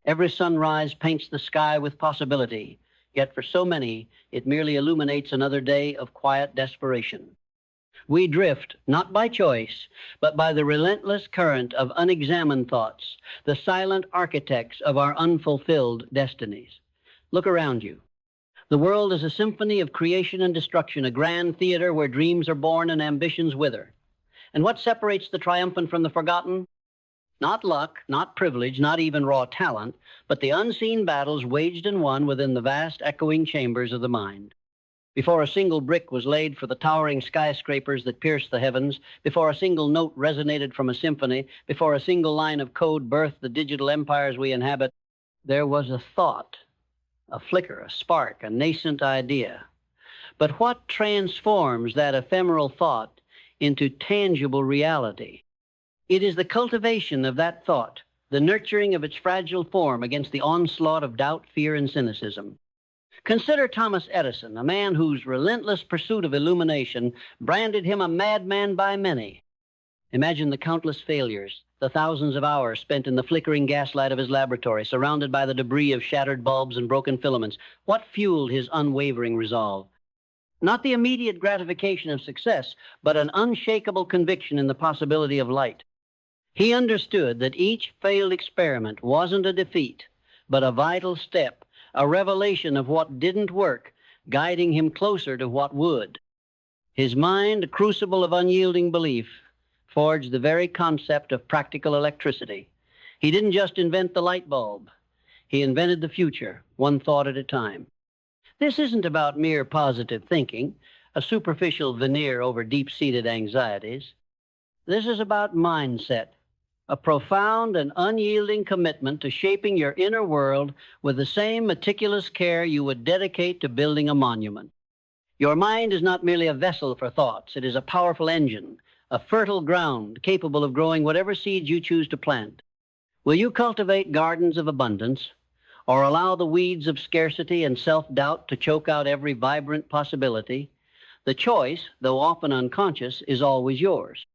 Every sunrise paints the sky with possibility, yet for so many, it merely illuminates another day of quiet desperation. We drift, not by choice, but by the relentless current of unexamined thoughts, the silent architects of our unfulfilled destinies. Look around you. The world is a symphony of creation and destruction, a grand theater where dreams are born and ambitions wither. And what separates the triumphant from the forgotten? Not luck, not privilege, not even raw talent, but the unseen battles waged and won within the vast echoing chambers of the mind. Before a single brick was laid for the towering skyscrapers that pierced the heavens, before a single note resonated from a symphony, before a single line of code birthed the digital empires we inhabit, there was a thought, a flicker, a spark, a nascent idea. But what transforms that ephemeral thought into tangible reality? It is the cultivation of that thought, the nurturing of its fragile form against the onslaught of doubt, fear, and cynicism. Consider Thomas Edison, a man whose relentless pursuit of illumination branded him a madman by many. Imagine the countless failures, the thousands of hours spent in the flickering gaslight of his laboratory, surrounded by the debris of shattered bulbs and broken filaments. What fueled his unwavering resolve? Not the immediate gratification of success, but an unshakable conviction in the possibility of light. He understood that each failed experiment wasn't a defeat, but a vital step, a revelation of what didn't work, guiding him closer to what would. His mind, a crucible of unyielding belief, forged the very concept of practical electricity. He didn't just invent the light bulb. He invented the future, one thought at a time. This isn't about mere positive thinking, a superficial veneer over deep-seated anxieties. This is about mindset, a profound and unyielding commitment to shaping your inner world with the same meticulous care you would dedicate to building a monument. Your mind is not merely a vessel for thoughts. It is a powerful engine, a fertile ground capable of growing whatever seeds you choose to plant. Will you cultivate gardens of abundance, or allow the weeds of scarcity and self-doubt to choke out every vibrant possibility? The choice, though often unconscious, is always yours.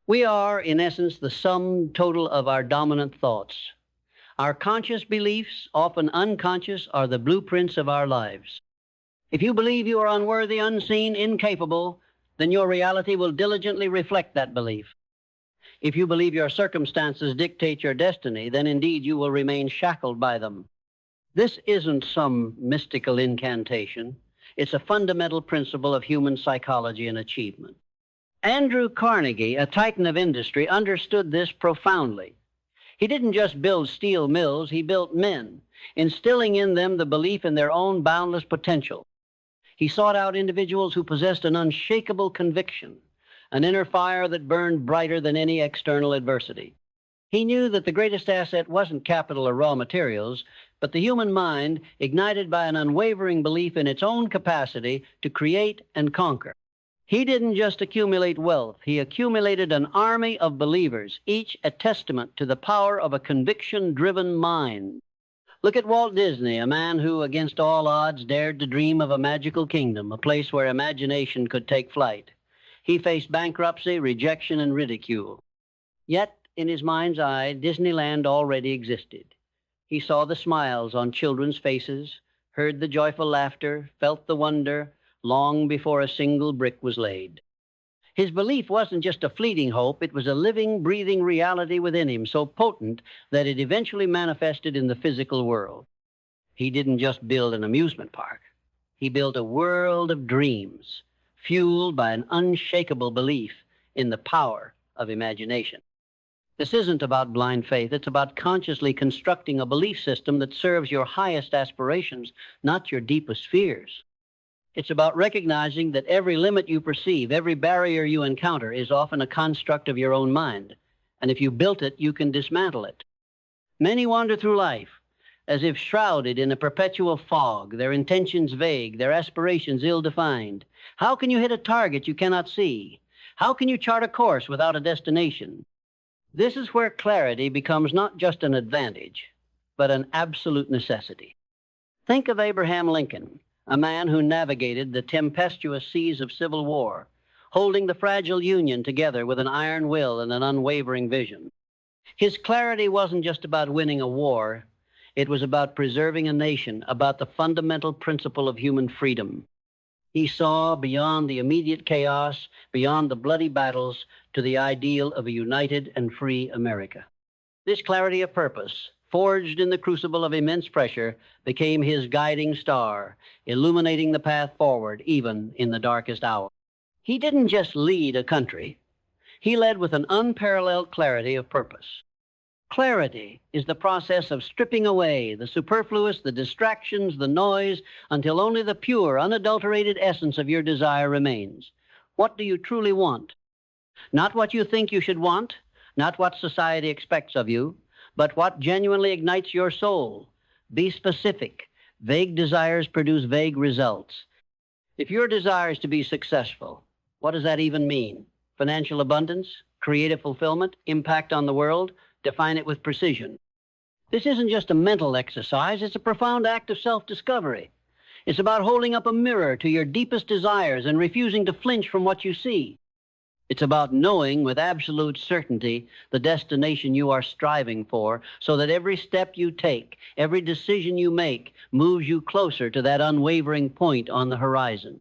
We are, in essence, the sum total of our dominant thoughts. Our conscious beliefs, often unconscious, are the blueprints of our lives. If you believe you are unworthy, unseen, incapable, then your reality will diligently reflect that belief. If you believe your circumstances dictate your destiny, then indeed you will remain shackled by them. This isn't some mystical incantation. It's a fundamental principle of human psychology and achievement. Andrew Carnegie, a titan of industry, understood this profoundly. He didn't just build steel mills, he built men, instilling in them the belief in their own boundless potential. He sought out individuals who possessed an unshakable conviction, an inner fire that burned brighter than any external adversity. He knew that the greatest asset wasn't capital or raw materials, but the human mind ignited by an unwavering belief in its own capacity to create and conquer. He didn't just accumulate wealth, he accumulated an army of believers, each a testament to the power of a conviction-driven mind. Look at Walt Disney, a man who, against all odds, dared to dream of a magical kingdom, a place where imagination could take flight. He faced bankruptcy, rejection, and ridicule. Yet, in his mind's eye, Disneyland already existed. He saw the smiles on children's faces, heard the joyful laughter, felt the wonder, long before a single brick was laid. His belief wasn't just a fleeting hope, it was a living, breathing reality within him, so potent that it eventually manifested in the physical world. He didn't just build an amusement park. He built a world of dreams, fueled by an unshakable belief in the power of imagination. This isn't about blind faith, it's about consciously constructing a belief system that serves your highest aspirations, not your deepest fears. It's about recognizing that every limit you perceive, every barrier you encounter is often a construct of your own mind. And if you built it, you can dismantle it. Many wander through life as if shrouded in a perpetual fog, their intentions vague, their aspirations ill-defined. How can you hit a target you cannot see? How can you chart a course without a destination? This is where clarity becomes not just an advantage, but an absolute necessity. Think of Abraham Lincoln, a man who navigated the tempestuous seas of civil war, holding the fragile Union together with an iron will and an unwavering vision. His clarity wasn't just about winning a war. It was about preserving a nation, about the fundamental principle of human freedom. He saw beyond the immediate chaos, beyond the bloody battles, to the ideal of a united and free America. This clarity of purpose, forged in the crucible of immense pressure, became his guiding star, illuminating the path forward even in the darkest hour. He didn't just lead a country. He led with an unparalleled clarity of purpose. Clarity is the process of stripping away the superfluous, the distractions, the noise, until only the pure, unadulterated essence of your desire remains. What do you truly want? Not what you think you should want, not what society expects of you, but what genuinely ignites your soul. Be specific. Vague desires produce vague results. If your desire is to be successful, what does that even mean? Financial abundance, creative fulfillment, impact on the world? Define it with precision. This isn't just a mental exercise, it's a profound act of self-discovery. It's about holding up a mirror to your deepest desires and refusing to flinch from what you see. It's about knowing with absolute certainty the destination you are striving for, so that every step you take, every decision you make, moves you closer to that unwavering point on the horizon.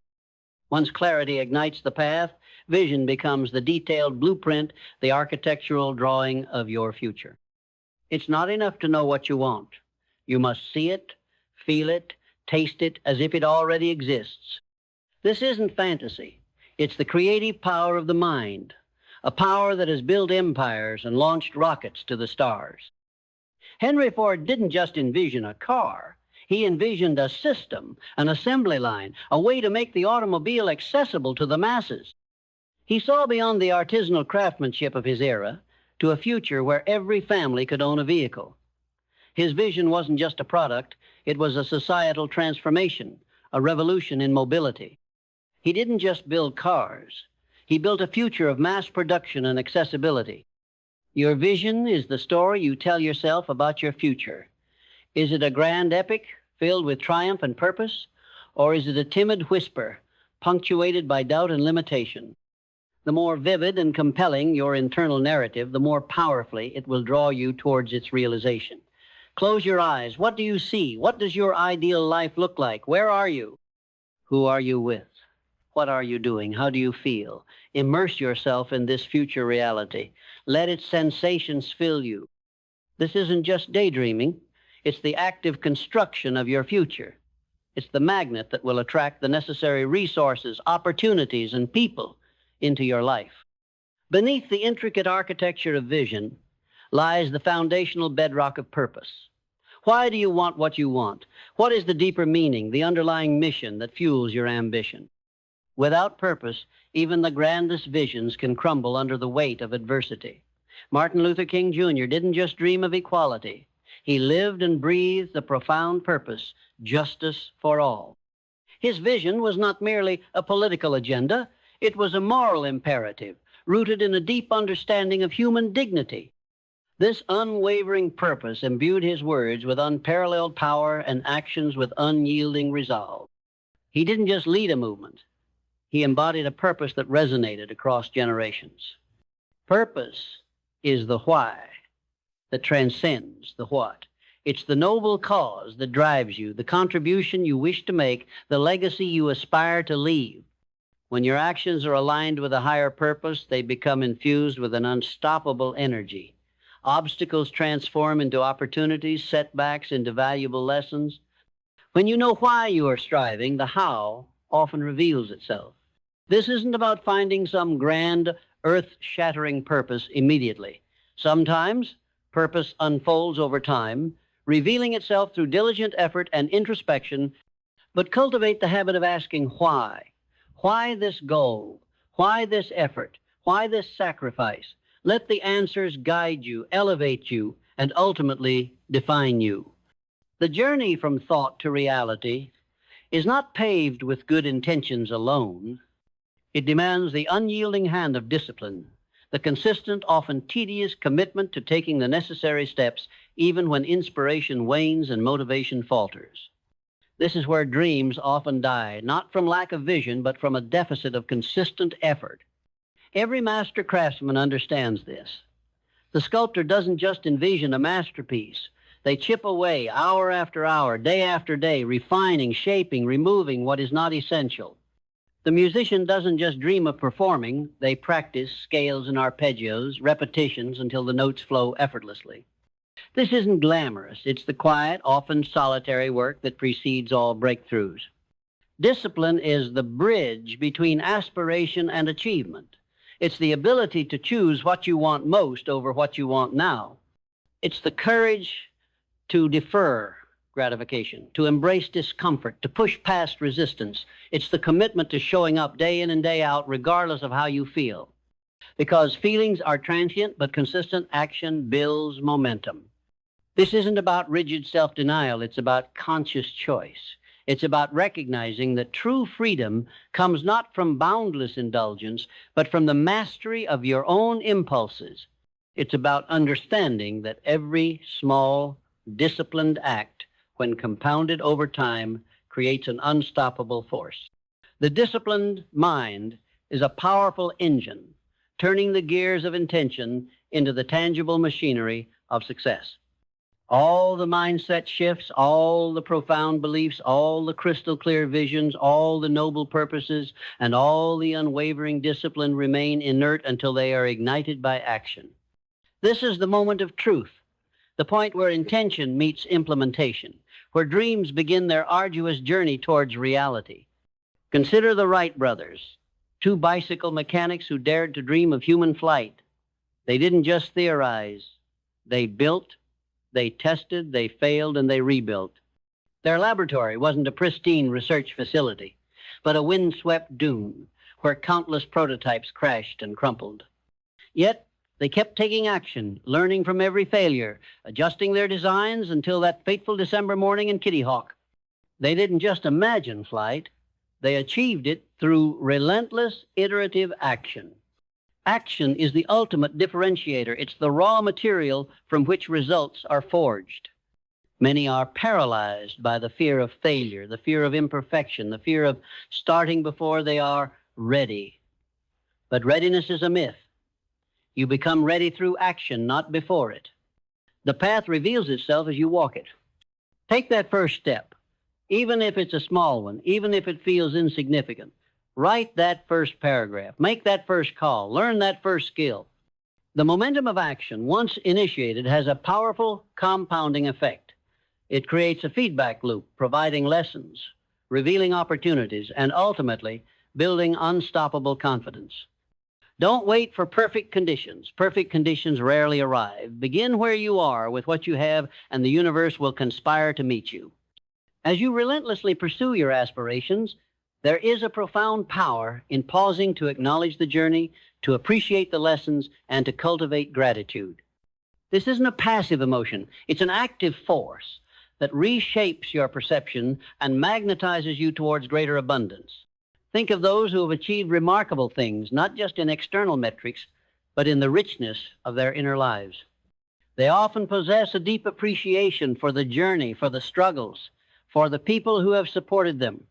Once clarity ignites the path, vision becomes the detailed blueprint, the architectural drawing of your future. It's not enough to know what you want. You must see it, feel it, taste it as if it already exists. This isn't fantasy. It's the creative power of the mind, a power that has built empires and launched rockets to the stars. Henry Ford didn't just envision a car. He envisioned a system, an assembly line, a way to make the automobile accessible to the masses. He saw beyond the artisanal craftsmanship of his era to a future where every family could own a vehicle. His vision wasn't just a product, it was a societal transformation, a revolution in mobility. He didn't just build cars, he built a future of mass production and accessibility. Your vision is the story you tell yourself about your future. Is it a grand epic filled with triumph and purpose, or is it a timid whisper punctuated by doubt and limitation? The more vivid and compelling your internal narrative, the more powerfully it will draw you towards its realization. Close your eyes. What do you see? What does your ideal life look like? Where are you? Who are you with? What are you doing? How do you feel? Immerse yourself in this future reality. Let its sensations fill you. This isn't just daydreaming. It's the active construction of your future. It's the magnet that will attract the necessary resources, opportunities, and people into your life. Beneath the intricate architecture of vision lies the foundational bedrock of purpose. Why do you want what you want? What is the deeper meaning, the underlying mission that fuels your ambition? Without purpose, even the grandest visions can crumble under the weight of adversity. Martin Luther King Jr. didn't just dream of equality. He lived and breathed a profound purpose, justice for all. His vision was not merely a political agenda, it was a moral imperative, rooted in a deep understanding of human dignity. This unwavering purpose imbued his words with unparalleled power and actions with unyielding resolve. He didn't just lead a movement. He embodied a purpose that resonated across generations. Purpose is the why that transcends the what. It's the noble cause that drives you, the contribution you wish to make, the legacy you aspire to leave. When your actions are aligned with a higher purpose, they become infused with an unstoppable energy. Obstacles transform into opportunities, setbacks into valuable lessons. When you know why you are striving, the how often reveals itself. This isn't about finding some grand, earth-shattering purpose immediately. Sometimes purpose unfolds over time, revealing itself through diligent effort and introspection, but cultivate the habit of asking why. Why this goal? Why this effort? Why this sacrifice? Let the answers guide you, elevate you, and ultimately define you. The journey from thought to reality is not paved with good intentions alone. It demands the unyielding hand of discipline, the consistent, often tedious commitment to taking the necessary steps, even when inspiration wanes and motivation falters. This is where dreams often die, not from lack of vision, but from a deficit of consistent effort. Every master craftsman understands this. The sculptor doesn't just envision a masterpiece. They chip away hour after hour, day after day, refining, shaping, removing what is not essential. The musician doesn't just dream of performing. They practice scales and arpeggios, repetitions until the notes flow effortlessly. This isn't glamorous. It's the quiet, often solitary work that precedes all breakthroughs. Discipline is the bridge between aspiration and achievement. It's the ability to choose what you want most over what you want now. It's the courage to defer gratification, to embrace discomfort, to push past resistance. It's the commitment to showing up day in and day out, regardless of how you feel. Because feelings are transient, but consistent action builds momentum. This isn't about rigid self-denial. It's about conscious choice. It's about recognizing that true freedom comes not from boundless indulgence, but from the mastery of your own impulses. It's about understanding that every small, disciplined act, when compounded over time, creates an unstoppable force. The disciplined mind is a powerful engine, turning the gears of intention into the tangible machinery of success. All the mindset shifts, all the profound beliefs, all the crystal clear visions, all the noble purposes, and all the unwavering discipline remain inert until they are ignited by action. This is the moment of truth, the point where intention meets implementation, where dreams begin their arduous journey towards reality. Consider the Wright brothers, two bicycle mechanics who dared to dream of human flight. They didn't just theorize. They built, they tested, they failed, and they rebuilt. Their laboratory wasn't a pristine research facility, but a windswept dune where countless prototypes crashed and crumpled. Yet, they kept taking action, learning from every failure, adjusting their designs until that fateful December morning in Kitty Hawk. They didn't just imagine flight, they achieved it through relentless, iterative action. Action is the ultimate differentiator. It's the raw material from which results are forged. Many are paralyzed by the fear of failure, the fear of imperfection, the fear of starting before they are ready. But readiness is a myth. You become ready through action, not before it. The path reveals itself as you walk it. Take that first step, even if it's a small one, even if it feels insignificant. Write that first paragraph. Make that first call. Learn that first skill. The momentum of action, once initiated, has a powerful compounding effect. It creates a feedback loop, providing lessons, revealing opportunities, and ultimately building unstoppable confidence. Don't wait for perfect conditions. Perfect conditions rarely arrive. Begin where you are with what you have, and the universe will conspire to meet you. As you relentlessly pursue your aspirations, there is a profound power in pausing to acknowledge the journey, to appreciate the lessons, and to cultivate gratitude. This isn't a passive emotion. It's an active force that reshapes your perception and magnetizes you towards greater abundance. Think of those who have achieved remarkable things, not just in external metrics, but in the richness of their inner lives. They often possess a deep appreciation for the journey, for the struggles, for the people who have supported them.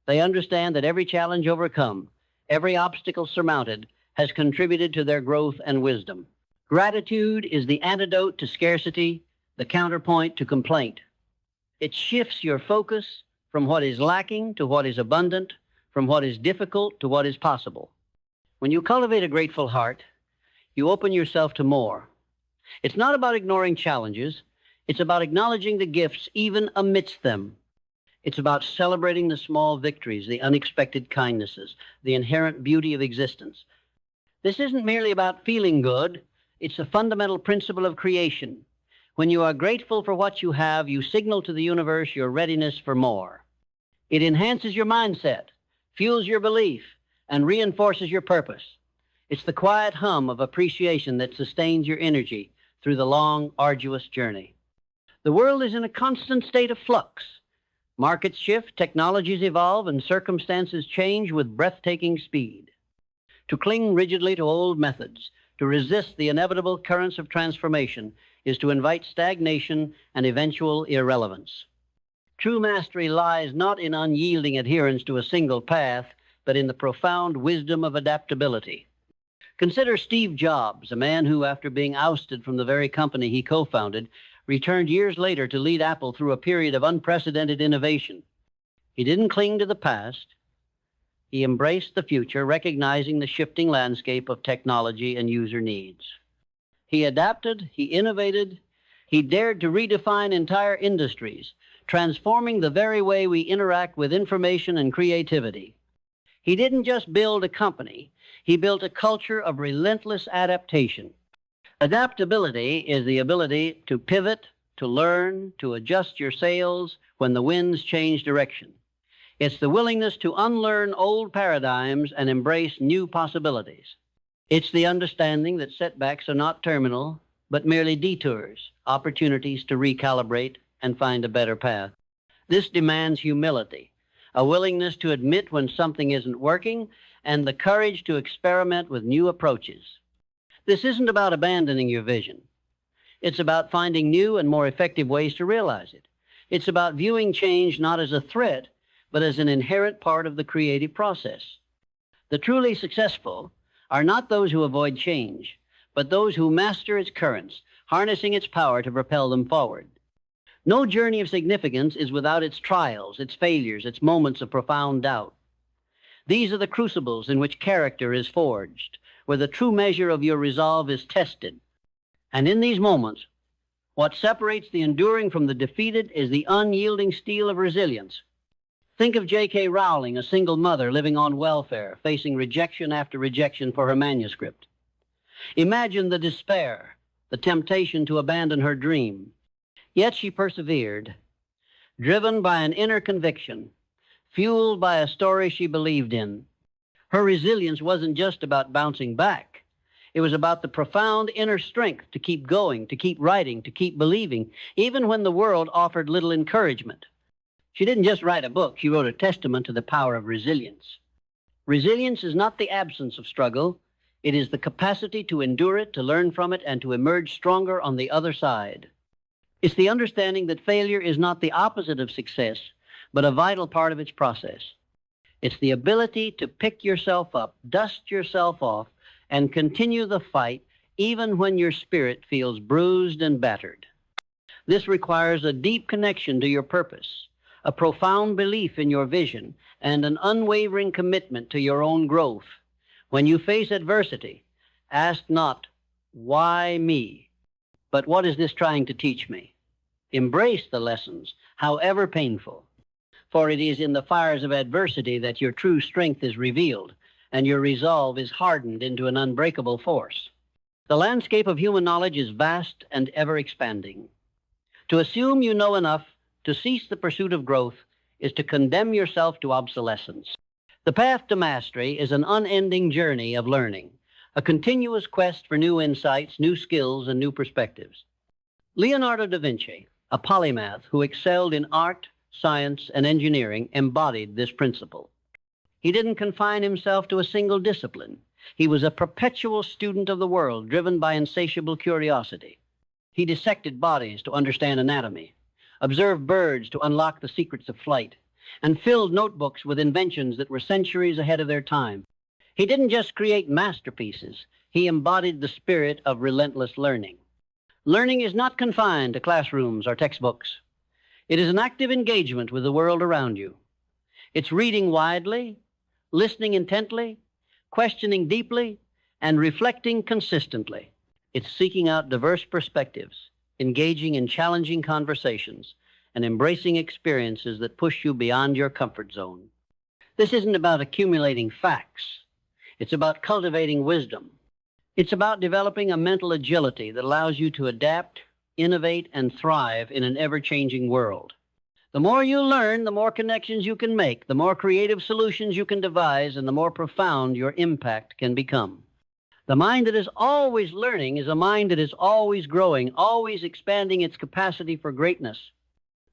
They understand that every challenge overcome, every obstacle surmounted, has contributed to their growth and wisdom. Gratitude is the antidote to scarcity, the counterpoint to complaint. It shifts your focus from what is lacking to what is abundant, from what is difficult to what is possible. When you cultivate a grateful heart, you open yourself to more. It's not about ignoring challenges. It's about acknowledging the gifts even amidst them. It's about celebrating the small victories, the unexpected kindnesses, the inherent beauty of existence. This isn't merely about feeling good. It's a fundamental principle of creation. When you are grateful for what you have, you signal to the universe your readiness for more. It enhances your mindset, fuels your belief, and reinforces your purpose. It's the quiet hum of appreciation that sustains your energy through the long, arduous journey. The world is in a constant state of flux. Markets shift, technologies evolve, and circumstances change with breathtaking speed. To cling rigidly to old methods, to resist the inevitable currents of transformation, is to invite stagnation and eventual irrelevance. True mastery lies not in unyielding adherence to a single path, but in the profound wisdom of adaptability. Consider Steve Jobs, a man who, after being ousted from the very company he co-founded, returned years later to lead Apple through a period of unprecedented innovation. He didn't cling to the past. He embraced the future, recognizing the shifting landscape of technology and user needs. He adapted, he innovated, he dared to redefine entire industries, transforming the very way we interact with information and creativity. He didn't just build a company, he built a culture of relentless adaptation. Adaptability is the ability to pivot, to learn, to adjust your sails when the winds change direction. It's the willingness to unlearn old paradigms and embrace new possibilities. It's the understanding that setbacks are not terminal, but merely detours, opportunities to recalibrate and find a better path. This demands humility, a willingness to admit when something isn't working, and the courage to experiment with new approaches. This isn't about abandoning your vision. It's about finding new and more effective ways to realize it. It's about viewing change not as a threat, but as an inherent part of the creative process. The truly successful are not those who avoid change, but those who master its currents, harnessing its power to propel them forward. No journey of significance is without its trials, its failures, its moments of profound doubt. These are the crucibles in which character is forged, where the true measure of your resolve is tested. And in these moments, what separates the enduring from the defeated is the unyielding steel of resilience. Think of J.K. Rowling, a single mother living on welfare, facing rejection after rejection for her manuscript. Imagine the despair, the temptation to abandon her dream. Yet she persevered, driven by an inner conviction, fueled by a story she believed in. Her resilience wasn't just about bouncing back. It was about the profound inner strength to keep going, to keep writing, to keep believing, even when the world offered little encouragement. She didn't just write a book, she wrote a testament to the power of resilience. Resilience is not the absence of struggle, it is the capacity to endure it, to learn from it, and to emerge stronger on the other side. It's the understanding that failure is not the opposite of success, but a vital part of its process. It's the ability to pick yourself up, dust yourself off, and continue the fight even when your spirit feels bruised and battered. This requires a deep connection to your purpose, a profound belief in your vision, and an unwavering commitment to your own growth. When you face adversity, ask not, why me? But what is this trying to teach me? Embrace the lessons, however painful. For it is in the fires of adversity that your true strength is revealed, and your resolve is hardened into an unbreakable force. The landscape of human knowledge is vast and ever expanding. To assume you know enough to cease the pursuit of growth is to condemn yourself to obsolescence. The path to mastery is an unending journey of learning, a continuous quest for new insights, new skills, and new perspectives. Leonardo da Vinci, a polymath who excelled in art, science, and engineering, embodied this principle. He didn't confine himself to a single discipline. He was a perpetual student of the world, driven by insatiable curiosity. He dissected bodies to understand anatomy, observed birds to unlock the secrets of flight, and filled notebooks with inventions that were centuries ahead of their time. He didn't just create masterpieces, he embodied the spirit of relentless learning. Learning is not confined to classrooms or textbooks. It is an active engagement with the world around you. It's reading widely, listening intently, questioning deeply, and reflecting consistently. It's seeking out diverse perspectives, engaging in challenging conversations, and embracing experiences that push you beyond your comfort zone. This isn't about accumulating facts. It's about cultivating wisdom. It's about developing a mental agility that allows you to adapt, innovate, and thrive in an ever-changing world. The more you learn, the more connections you can make, the more creative solutions you can devise, and the more profound your impact can become. The mind that is always learning is a mind that is always growing, always expanding its capacity for greatness.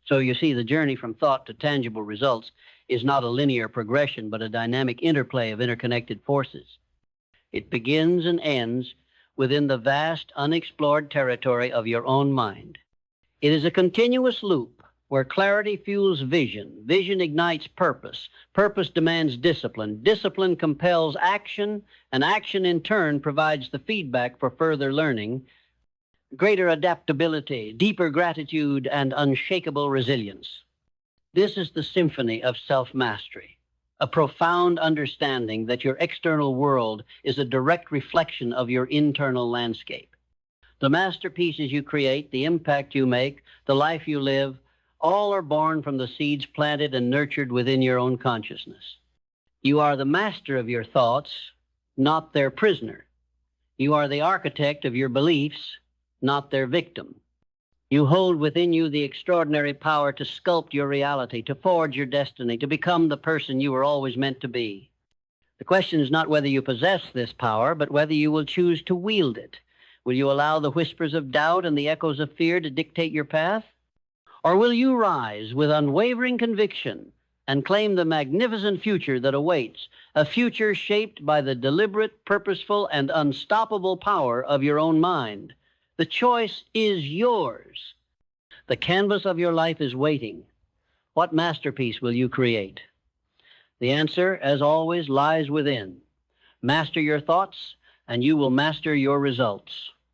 So you see, the journey from thought to tangible results is not a linear progression, but a dynamic interplay of interconnected forces. It begins and ends within the vast, unexplored territory of your own mind. It is a continuous loop where clarity fuels vision, vision ignites purpose, purpose demands discipline, discipline compels action, and action in turn provides the feedback for further learning. greater adaptability, deeper gratitude, and unshakable resilience. This is the symphony of self-mastery, a profound understanding that your external world is a direct reflection of your internal landscape. The masterpieces you create, the impact you make, the life you live, all are born from the seeds planted and nurtured within your own consciousness. You are the master of your thoughts, not their prisoner. You are the architect of your beliefs, not their victim. You hold within you the extraordinary power to sculpt your reality, to forge your destiny, to become the person you were always meant to be. The question is not whether you possess this power, but whether you will choose to wield it. Will you allow the whispers of doubt and the echoes of fear to dictate your path? Or will you rise with unwavering conviction and claim the magnificent future that awaits, a future shaped by the deliberate, purposeful, and unstoppable power of your own mind? The choice is yours. The canvas of your life is waiting. What masterpiece will you create? The answer, as always, lies within. Master your thoughts, and you will master your results.